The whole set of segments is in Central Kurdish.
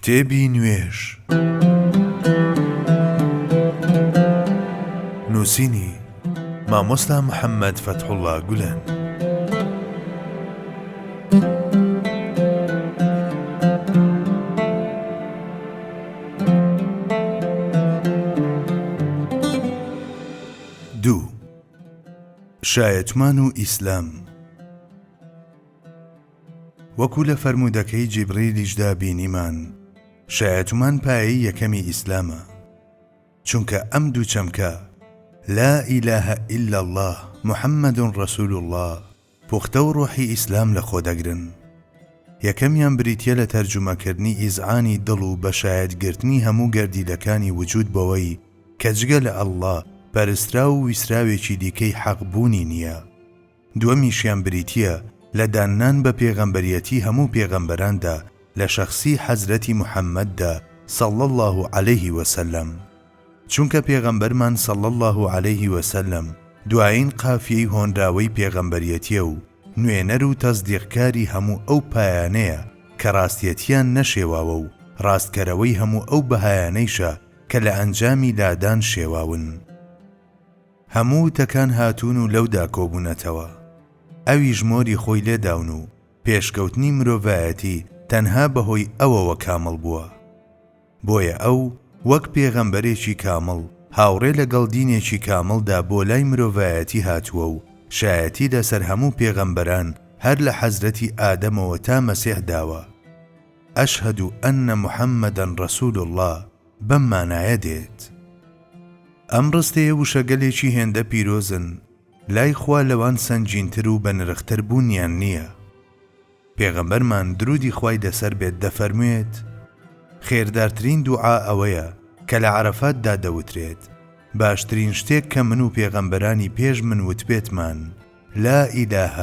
کتێبی نوێژ نووسینی مامۆستا محەممەد فەتحوڵڵا گولەن. دوو شایەتمان و ئیسلام. وەکو لە فەرموودەکەی جیبریلیشدا بینیمان، شایەتمان پایەی یەکەمی ئیسلامە، چونکە ئەم دوو چەمکە لا ئیلاه ئیلا الله محەممەد ڕەسوول الله پوختە و ڕۆحی ئیسلام لە خۆ دەگرن. یەکەمیان بریتیە لە تەرجومەکردنی ئیزعانی دڵ و بەشایەتگرتنی هەموو گەردیلەکانی وجود بەوەی کە جگە لە ئەڵڵا پەرسترا و ویسراوێکی دیکەی حەقبوونی نییە. دووەمیشیان بریتیە لە داننان بە پێغەمبەریەتی هەموو پێغەمبەراندا لە شەخسی حەزرەتی محەممەددا صەڵی الله عەلەیه وسەلەم، چونکە پێغەمبەرمان صەڵی الله عەلەیه وسەلەم دوایین قافیەی هۆنراوەی پێغەمبەریەتیە و نوێنەر و تەزدیقکاری هەموو ئەو پایانەیە کە ڕاستیەتیان نەشێواوە و ڕاستکەرەوەی هەموو ئەو بەهایانەیشە کە لە ئەنجامی لادان شێواون. هەموو تەکان هاتوون و لەودا کۆبوونەتەوە، ئەوی ژمۆری خۆی لێداون و پێشکەوتنی مرۆڤایەتی تەنها بەهۆی ئەوەوە کامڵ بووە. بۆیە ئەو وەک پێغەمبەرێکی کامڵ هاوڕێ لەگەڵ دینێکی کامڵدا بۆ لای مرۆڤایەتی هاتووە و شایەتی لەسەر هەموو پێغەمبەران هەر لە حەزرەتی ئادەمەوە تا مەسیح داوە. ئەشهەد ئەنە محەممەدەن ڕەسوول الله بەم مانایە دێت. ئەم ڕستەیە وشەگەلێکی هێندە پیرۆزن، لای خوا لەوان سەنگینتر و بەنرختر بوونیان نییە. پێغەمبەرمان درودی خوای دەسەر بێت دەفەرموێت: خێردارترین دوعا ئەوەیە کە لە عەرەفاتدا دەوترێت، باشترین شتێک کە من و پێغەمبەرانی پێش من وتبێتمان لا ئیلاه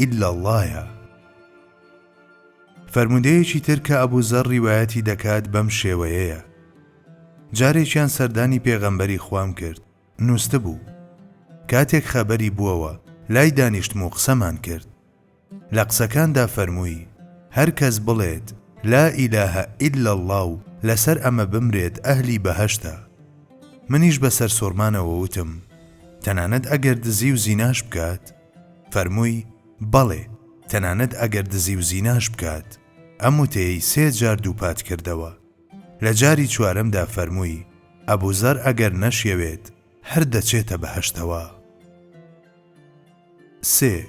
ئیلا اللهە. فەرموودەیەکی تر کە ئەبوزەر ڕیوایەتی دەکات بەم شێوەیەیە: جارێکیان سەردانی پێغەمبەری خوام کرد، نووسە بوو. کاتێک خەبەری بووەوە لای دانیشتم و قسەمان کرد. لە قسەکاندا فەرمووی: هەر کەس بڵێت لا ئیلاه ئیلا الله و لەسەر ئەمە بمرێت ئەهلی بەهەشتە. منیش بەسەر سۆرمانەوە وتم: تەنانەت ئەگەر دزی و زیناش بکات؟ فەرمووی: بەڵێ، تەنانەت ئەگەر دزی و زیناش بکات. ئەم وتەیەی 3 جار دووپات کردەوە. لە جاری چوارەمدا فەرمووی: ئەبوزەر ئەگەر نەشیەوێت هەر دەچێتە بەهەشتەوە. 3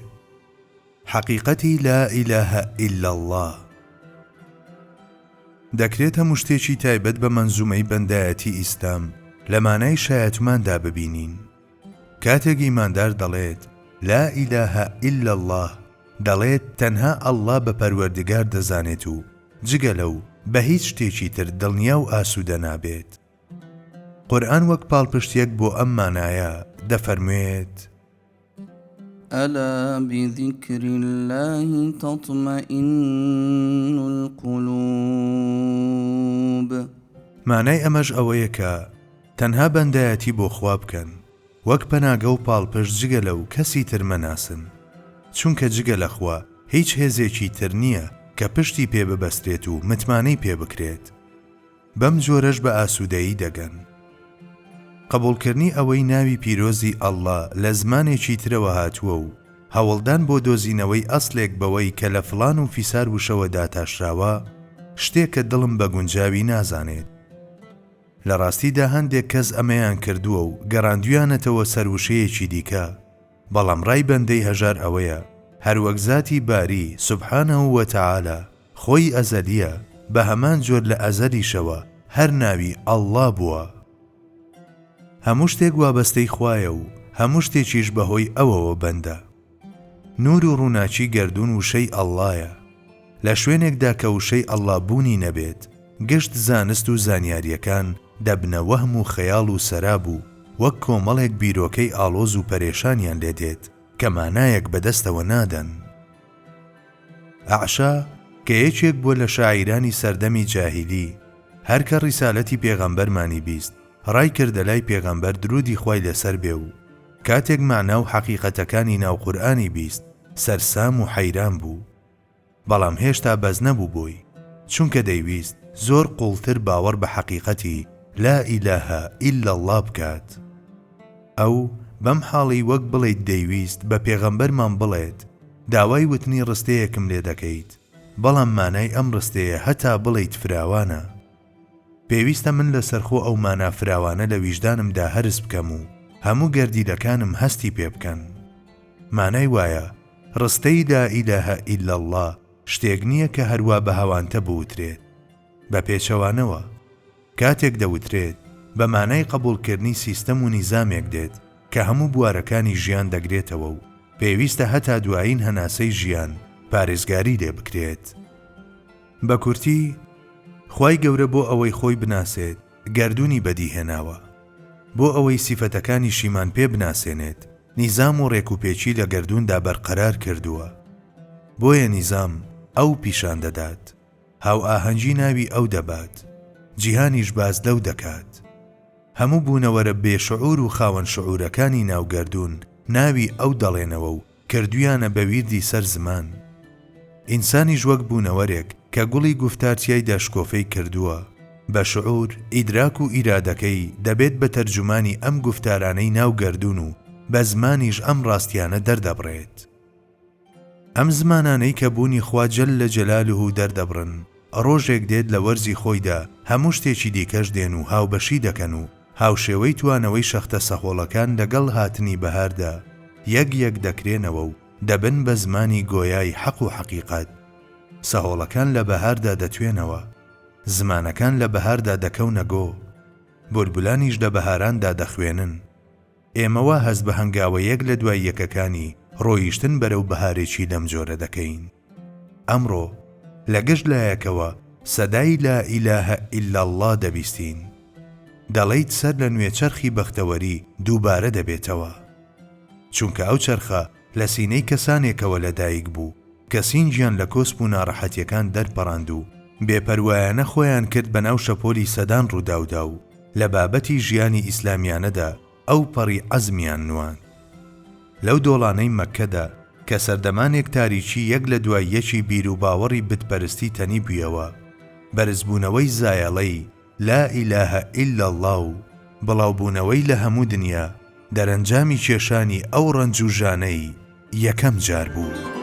حەقیقەتی لا ئیلاه ئیلا الله. دەکرێت هەموو شتێکی تایبەت بە مەنزومەی بەندایەتی ئیسلام لە مانای شایەتماندا ببینین. کاتێک ئیماندار دەڵێت لا ئیلاه ئیلا الله، دەڵێت تەنها ئەڵڵا بە پەروەردگار دەزانێت و جگە لەو بە هیچ شتێکی تر دڵنیا و ئاسوودە نابێت. قورئان وەک پاڵپشتێک بۆ ئەم مانایە دەفەرموێت: ألا بذكر الله تطمئن القلوب. مانای ئەمەش ئەوەیە کە تەنها بەندایەتی بۆ خوا بکەن، وەک پەناگە و پاڵپشت جگە لەو کەسی تر مەناسن، چونکە جگە لە خوا هیچ هێزێکی تر نییە کە پشتی پێ ببەسترێت و متمانەی پێ بکرێت. بەم جۆرەش بە ئاسوودەیی دەگەن. قبولکردنی ئەوەی ناوی پیرۆزی ئەڵڵا لە زمانێکی ترەوە هاتووە و هەوڵدان بۆ دۆزینەوەی ئەسڵێک بەوەی کە لە فڵان و فیسار وشەوە داتاشراوە شتێکە دڵم بە گونجاوی نازانێت. لە ڕاستیدا هەندێک کەس ئەمەیان کردووە و گەڕاندویانەتەوە سەر وشەیەکی دیکە، بەڵام ڕای بەندەی هەژار ئەوەیە هەروەک زاتی باری سوبحانەهو وەتەعالا خۆی ئەزەلیە، بە هەمان جۆر لە ئەزەلیشەوە هەر ناوی ئەڵڵا بووە. هەموو شتێک وابەستەی خوایە و هەموو شتێکیش بەهۆی ئەوەوە بەندە. نور و ڕووناچی گەردون وشەی ئەڵڵایە. لە شوێنێکدا کە وشەی ئەڵڵا بوونی نەبێت، گشت زانست و زانیاریەکان دەبنە وەهم و خەیاڵ و سەراب و وەک کۆمەڵێک بیرۆکەی ئاڵۆز و پەرێشانیان لێدێت کە مانایەک بەدەستەوە نادەن. ئەعشا کە یەکێک بووە لە شاعیرانی سەردەمی جاهیلی، هەر کە ڕیسالەتی پێغەمبەرمانی بیست، ڕای کردە لای پێغەمبەر درودی خوای لەسەر بێ و کاتێک معنا و حەقیقەتەکانی ناو قورئانی بیست، سەرسام و حەیران بوو. بەڵام هێشتا بەز نەبوو بۆی، چونکە دەیویست زۆر قوڵتر باوەڕ بە حەقیقەتی لا ئیلاهە ئیلا الله بکات. ئەو بەم حاڵی وەک بڵێیت دەیویست بە پێغەمبەرمان بڵێت داوای وتنی ڕستەیەکم لێ دەکەیت، بەڵام مانای ئەم ڕستەیە هەتا بڵێیت فراوانە. پێویستە من لە سەرخۆ ئەو مانا فراوانە لە ویژدانمدا هەرس بکەم و هەموو گەردیلەکانم هەستی پێ بکەن. مانای وایە ڕستەی لا ئیلاهە ئیلا الله شتێک نییە کە هەروە بە هەوانتە بوترێت بە پێچەوانەوە. کاتێک دەوترێت بە مانای قبولکردنی سیستەم و نیزامێک دێت کە هەموو بوارەکانی ژیان دەگرێتەوە و پێویستە هەتا دوایین هەناسەی ژیان پارێزگاری لێ بکرێت. بە کورتی خوای گەورە بۆ ئەوەی خۆی بناسێت گەردوونی بەدیهێناوە، بۆ ئەوەی سیفەتەکانی شیمان پێ بناسێنێت نیزام و ڕێکوپێکی لە گەردووندا بەرقەرار کردووە. بۆیە نیزام ئەو پیشان دەدات، هاو ئاهەنگی ناوی ئەو دەبات، جیهانیش باز لەو دەکات. هەموو بوونەوەرە بێشعور و خاوەن شعورەکانی ناوگەردوون ناوی ئەو دەڵێنەوە و کردویانە بە ویردی سەر زمان. ئینسانیش وەک بوونەوەرێک کە گوڵی گوفتارچیای داشکۆفەی کردووە، بە شعور ئیدراک و ئیرادەکەی دەبێت بە تەرجمانی ئەم گوفتارانەی ناوگەردوون و بە زمانیش ئەم ڕاستیانە دەردەبڕێت. ئەم زمانانەی کە بوونی خوا جەل لە جەلالوهو دەردەبڕن، ڕۆژێک دێت لە وەرزی خۆیدا هەموو شتێکی دیکەش دێن و هاوبەشی دەکەن و هاوشێوەی توانەوەی شەختە سەهۆڵەکان لەگەڵ هاتنی بەهاردا یەک یەک دەکرێنەوە و دەبن بە زمانی گۆیای حەق و حەقیقەت. سەهۆڵەکان لە بەهاردا دەتوێنەوە، زمانەکان لە بەهاردا دەکەونە گۆ، بولبولانیش لە بەهاراندا دەخوێنن. ئێمەوە هەز بە هەنگاوە یەک لە دوای یەکەکانی ڕۆیشتن بەرەو بەهارێکی لەم جۆرە دەکەین. ئەمڕۆ لە گەشت لایەکەوە سەدای لا ئیلاهە ئیلا الله دەبیستین، دەڵێیت سەر لە نوێ چەرخی بەختەوەری دووبارە دەبێتەوە، چونکە ئەو چەرخە لە سینەی کەسانێکەوە لەدایک بوو کە سینجیان لە کۆسپ و ناڕەحەتیەکان دەرپەڕاند و بێپەروایانە خۆیان کرد بە ناو شەپۆلی سەدان ڕووداودا و لە بابەتی ژیانی ئیسلامیانەدا ئەو پەڕی عەزمیان نوان. لەو دۆڵانەی مەککەدا کە سەردەمانێک تاریکی یەک لە دوای یەکی بیر و باوەڕی بتپەرستی تەنی بوویەوە، بەرزبوونەوەی زایەڵەی لا ئیلاهە ئیلا الله و بڵاوبوونەوەی لە هەموو دنیا دەرەنجامی کێشانی ئەو ڕەنج و ژانەی یەکەم جار بوو.